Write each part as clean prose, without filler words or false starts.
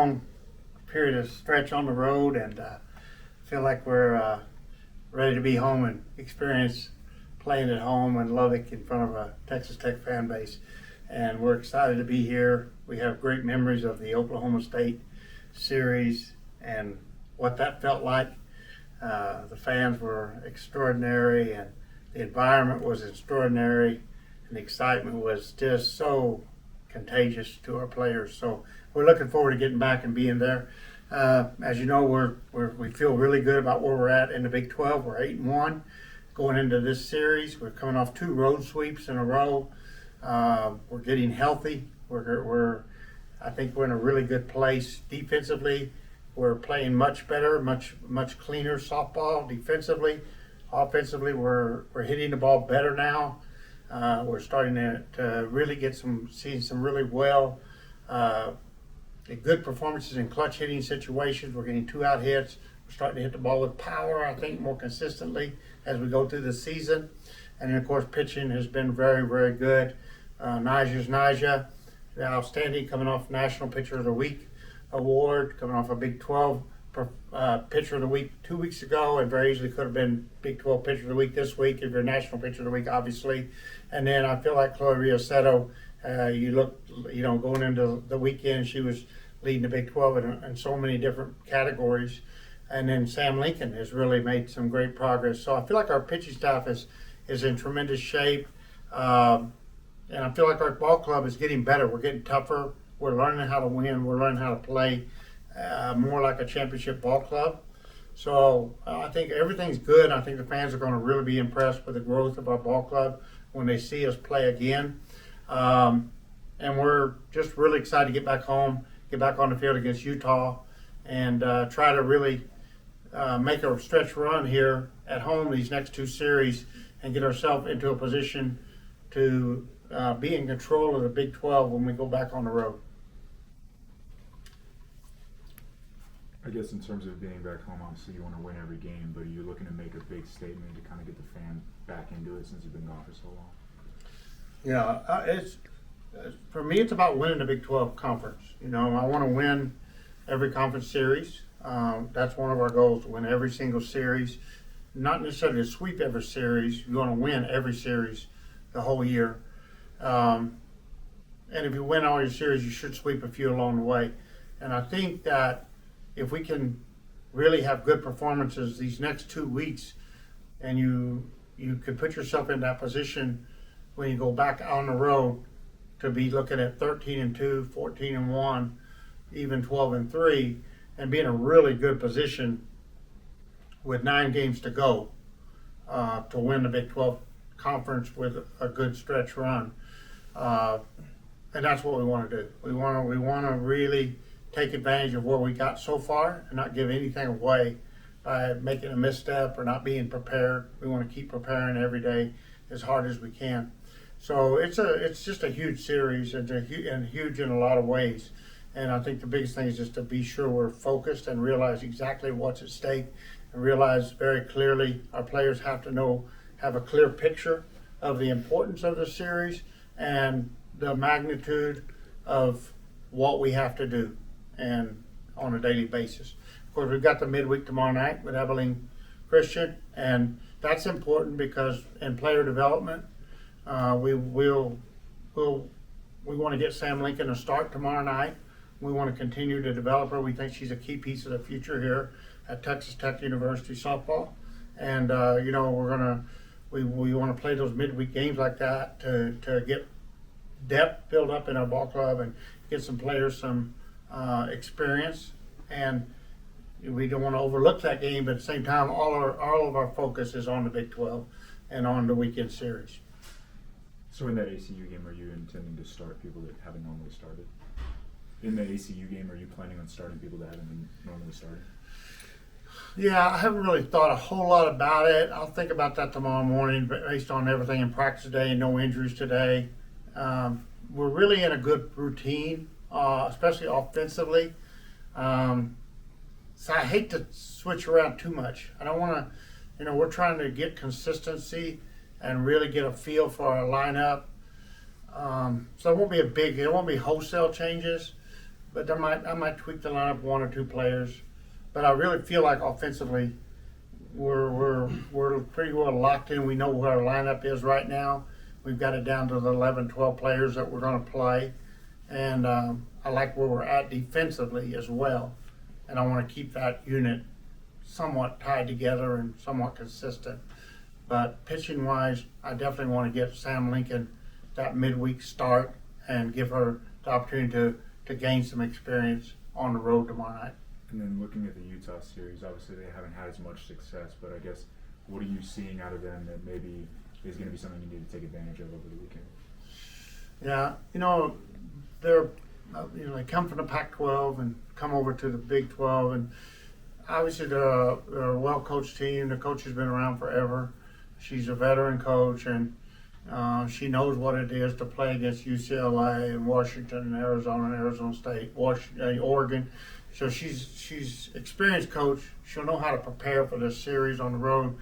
long period of stretch on the road, and feel like we're ready to be home and experience playing at home in Lubbock in front of a Texas Tech fan base. And we're excited to be here. We have great memories of the Oklahoma State series and what that felt like. The fans were extraordinary, and the environment was extraordinary, and the excitement was just so contagious to our players. So we're looking forward to getting back and being there. As you know, we feel really good about where we're at in the Big 12. We're 8-1 going into this series. We're coming off 2 road sweeps in a row. We're getting healthy. I think we're in a really good place defensively. We're playing much better, much cleaner softball defensively. Offensively, we're hitting the ball better now. We're starting to really seeing some really good performances in clutch hitting situations. We're getting 2-out hits. We're starting to hit the ball with power, I think, more consistently as we go through the season. And then, of course, pitching has been very, very good. Naja, outstanding, coming off National Pitcher of the Week award, coming off a Big 12 Pitcher of the Week 2 weeks ago, and very easily could have been Big 12 Pitcher of the Week this week if you're National Pitcher of the Week, obviously. And then I feel like Chloe Riosetto, going into the weekend, she was leading the Big 12 in so many different categories. And then Sam Lincoln has really made some great progress. So I feel like our pitching staff is in tremendous shape. And I feel like our ball club is getting better. We're getting tougher. We're learning how to win. We're learning how to play more like a championship ball club. So I think everything's good. I think the fans are going to really be impressed with the growth of our ball club when they see us play again. And we're just really excited to get back home, get back on the field against Utah, and try to really make a stretch run here at home these next 2 series and get ourselves into a position to be in control of the Big 12 when we go back on the road. I guess in terms of being back home, obviously you want to win every game, but are you looking to make a big statement to kind of get the fan back into it since you've been gone for so long? Yeah, for me, it's about winning the Big 12 conference. I want to win every conference series. That's one of our goals, to win every single series. Not necessarily to sweep every series. You want to win every series the whole year. And if you win all your series, you should sweep a few along the way. And I think that if we can really have good performances these next 2 weeks, and you could put yourself in that position when you go back on the road to be looking at 13-2, 14-1, even 12-3, and be in a really good position with 9 games to go to win the Big 12 conference with a good stretch run. And that's what we want to do. We want to really take advantage of what we got so far and not give anything away by making a misstep or not being prepared. We want to keep preparing every day as hard as we can. So it's just a huge series and huge in a lot of ways. And I think the biggest thing is just to be sure we're focused and realize exactly what's at stake, and realize very clearly our players have a clear picture of the importance of the series and the magnitude of what we have to do and on a daily basis. Of course, we've got the midweek tomorrow night with Abilene Christian, and that's important because in player development, we want to get Sam Lincoln a start tomorrow night. We want to continue to develop her. We think she's a key piece of the future here at Texas Tech University softball, and we want to play those midweek games like that to get depth built up in our ball club and get some players some experience. And we don't want to overlook that game, but at the same time, all of our focus is on the Big 12 and on the weekend series. So in that ACU game, are you intending to start people that haven't normally started? In the ACU game, are you planning on starting people that haven't normally started? Yeah, I haven't really thought a whole lot about it. I'll think about that tomorrow morning based on everything in practice today and no injuries today. We're really in a good routine, especially offensively. So I hate to switch around too much. I don't want to, we're trying to get consistency and really get a feel for our lineup. So it won't be wholesale changes, but I might tweak the lineup one or two players. But I really feel like offensively, we're pretty well locked in. We know what our lineup is right now. We've got it down to the 11, 12 players that we're going to play, and I like where we're at defensively as well. And I want to keep that unit somewhat tied together and somewhat consistent. But pitching wise, I definitely want to get Sam Lincoln that midweek start and give her the opportunity to gain some experience on the road tomorrow night. And then looking at the Utah series, obviously they haven't had as much success, but I guess what are you seeing out of them that maybe is going to be something you need to take advantage of over the weekend? Yeah, they come from the Pac-12 and come over to the Big 12, and obviously they're a well-coached team. The coach has been around forever. She's a veteran coach, and she knows what it is to play against UCLA and Washington and Arizona and Arizona State, Oregon. So she's experienced coach. She'll know how to prepare for this series on the road,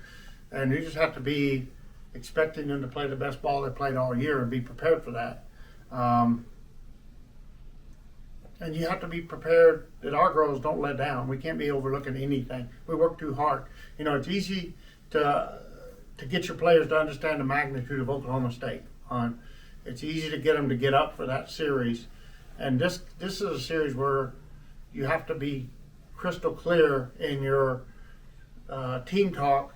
and you just have to be expecting them to play the best ball they played all year and be prepared for that. And you have to be prepared that our girls don't let down. We can't be overlooking anything. We work too hard. It's easy to get your players to understand the magnitude of Oklahoma State. It's easy to get them to get up for that series. And this is a series where you have to be crystal clear in your team talk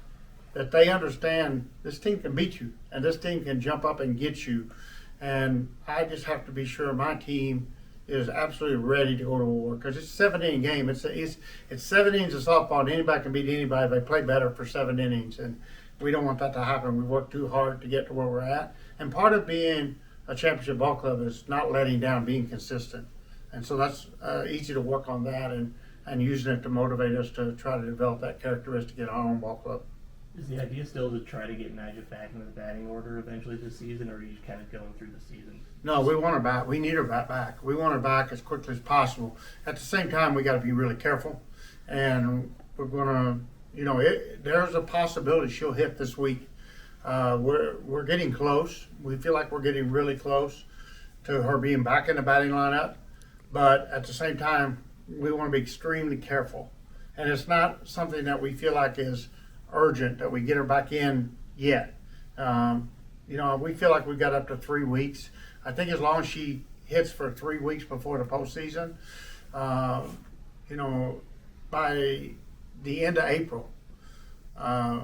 that they understand this team can beat you and this team can jump up and get you. And I just have to be sure my team is absolutely ready to go to war because it's a 7-inning game. It's 7 innings of softball, and anybody can beat anybody if they play better for 7 innings. And we don't want that to happen. We work too hard to get to where we're at. And part of being a championship ball club is not letting down, being consistent. And so that's easy to work on that and using it to motivate us to try to develop that characteristic in our own ball club. Is the idea still to try to get Nigel back into the batting order eventually this season, or are you kind of going through the season? No, we want her back. We need her back. We want her back as quickly as possible. At the same time, we got to be really careful, and we're going to, there's a possibility she'll hit this week. We're getting close. We feel like we're getting really close to her being back in the batting lineup, but at the same time, we want to be extremely careful, and it's not something that we feel like is urgent that we get her back in yet. We feel like we've got up to 3 weeks. I think as long as she hits for 3 weeks before the postseason, by the end of April, I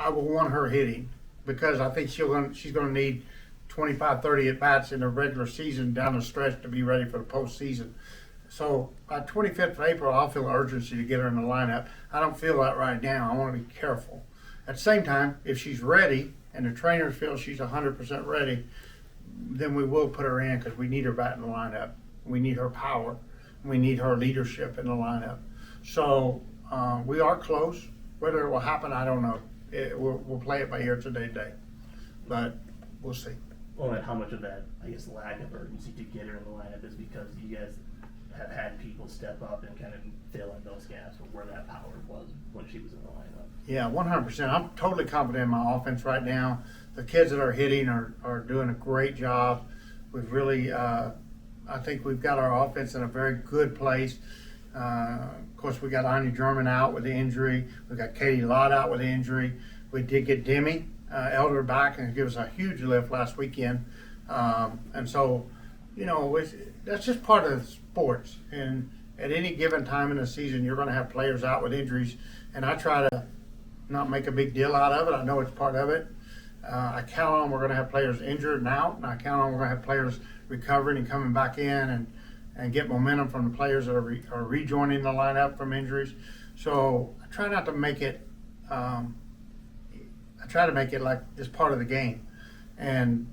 will want her hitting because I think she's going to need 25, 30 at-bats in the regular season down the stretch to be ready for the postseason. So by 25th of April, I'll feel urgency to get her in the lineup. I don't feel that right now. I want to be careful. At the same time, if she's ready and the trainers feel she's 100% ready, then we will put her in because we need her back in the lineup. We need her power. We need her leadership in the lineup. So we are close. Whether it will happen, I don't know. We'll play it by ear today, but we'll see. Well, and how much of that, I guess, lack of urgency to get her in the lineup is because you guys have had people step up and kind of fill in those gaps of where that power was when she was in the lineup. Yeah, 100%. I'm totally confident in my offense right now. The kids that are hitting are doing a great job. We've really, I think we've got our offense in a very good place. Of course, we got Anya German out with the injury. We got Katie Lott out with the injury. We did get Demi Elder back and give us a huge lift last weekend. And so, that's just part of sports. And at any given time in the season, you're going to have players out with injuries. And I try to not make a big deal out of it. I know it's part of it. I count on we're going to have players injured and out. And I count on we're going to have players recovering and coming back in and get momentum from the players that are rejoining the lineup from injuries. So I try not to make it, I try to make it like this part of the game. And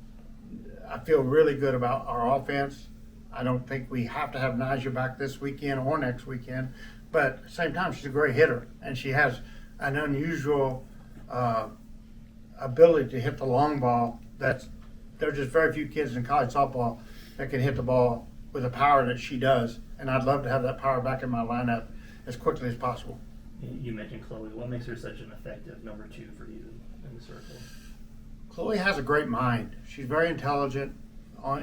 I feel really good about our offense. I don't think we have to have Naja back this weekend or next weekend, but at the same time, she's a great hitter, and she has an unusual ability to hit the long ball. There are just very few kids in college softball that can hit the ball with the power that she does, and I'd love to have that power back in my lineup as quickly as possible. You mentioned Chloe. What makes her such an effective number 2 for you in the circle? Chloe has a great mind. She's very intelligent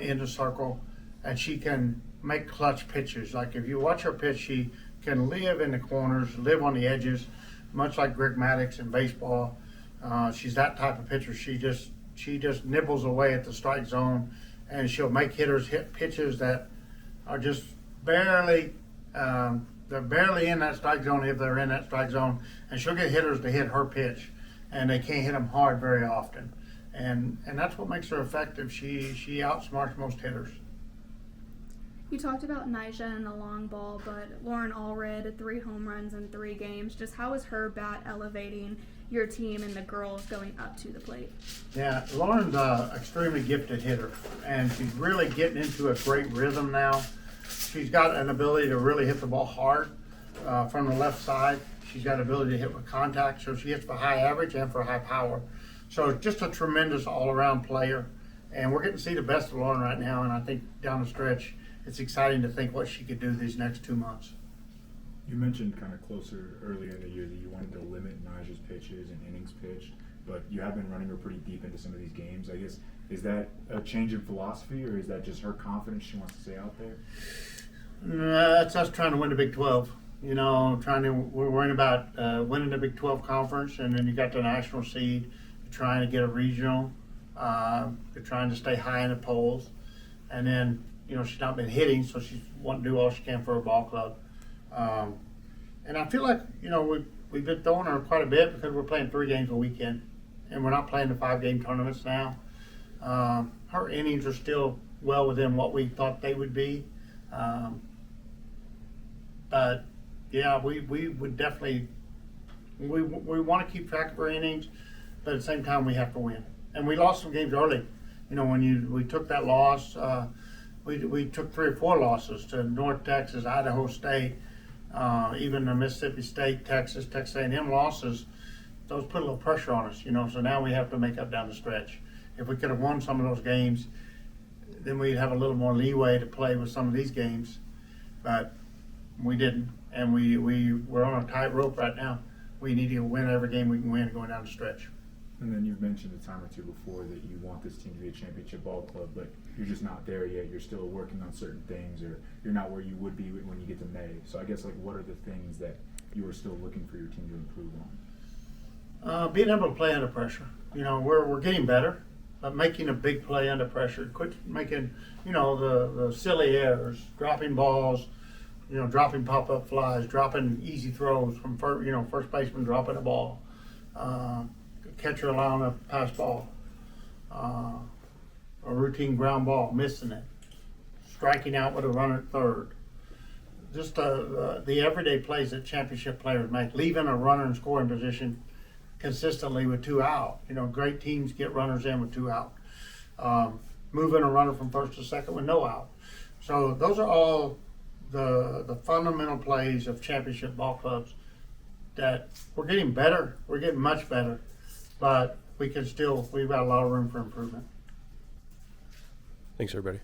in the circle, and she can make clutch pitches. Like if you watch her pitch, she can live in the corners, live on the edges, much like Greg Maddux in baseball. She's that type of pitcher. She just nibbles away at the strike zone, and she'll make hitters hit pitches that are just barely. They're barely in that strike zone if they're in that strike zone, and she'll get hitters to hit her pitch, and they can't hit them hard very often, and that's what makes her effective. She outsmarts most hitters. You talked about Nyjah and the long ball, but Lauren Allred had 3 home runs in 3 games. Just how is her bat elevating your team and the girls going up to the plate? Yeah, Lauren's an extremely gifted hitter, and she's really getting into a great rhythm now. She's got an ability to really hit the ball hard from the left side. She's got an ability to hit with contact, so she hits for high average and for high power. So just a tremendous all-around player, and we're getting to see the best of Lauren right now, and I think down the stretch, it's exciting to think what she could do these next 2 months. You mentioned kind of closer earlier in the year that you wanted to limit Nyjah's pitches and innings pitched, but you have been running her pretty deep into some of these games. I guess, is that a change in philosophy, or is that just her confidence she wants to stay out there? That's us trying to win the Big 12. You know, we're worrying about winning the Big 12 conference, and then you got the national seed. You're trying to get a regional. You're trying to stay high in the polls, and then she's not been hitting, so she's wanting to do all she can for her ball club. And I feel like we've been throwing her quite a bit because we're playing 3 games a weekend, and we're not playing the 5-game tournaments now. Her innings are still well within what we thought they would be. But yeah, we would definitely we want to keep track of our innings, but at the same time we have to win. And we lost some games early. When we took that loss, we took 3 or 4 losses to North Texas, Idaho State, even the Mississippi State, Texas A&M losses. Those put a little pressure on us, So now we have to make up down the stretch. If we could have won some of those games, then we'd have a little more leeway to play with some of these games, but we didn't, and we're on a tight rope right now. We need to win every game we can win going down the stretch. And then you've mentioned a time or two before that you want this team to be a championship ball club, but you're just not there yet. You're still working on certain things, or you're not where you would be when you get to May. So I guess, what are the things that you are still looking for your team to improve on? Being able to play under pressure. We're getting better, but making a big play under pressure. Quit making, the silly errors, dropping balls, dropping pop-up flies, dropping easy throws from first baseman dropping a ball, catcher allowing a pass ball, a routine ground ball, missing it, striking out with a runner at third. Just the everyday plays that championship players make, leaving a runner in scoring position consistently with 2 out. Great teams get runners in with 2 out. Moving a runner from first to second with no out. So those are all the fundamental plays of championship ball clubs that we're getting better. We're getting much better, but we've got a lot of room for improvement. Thanks, everybody.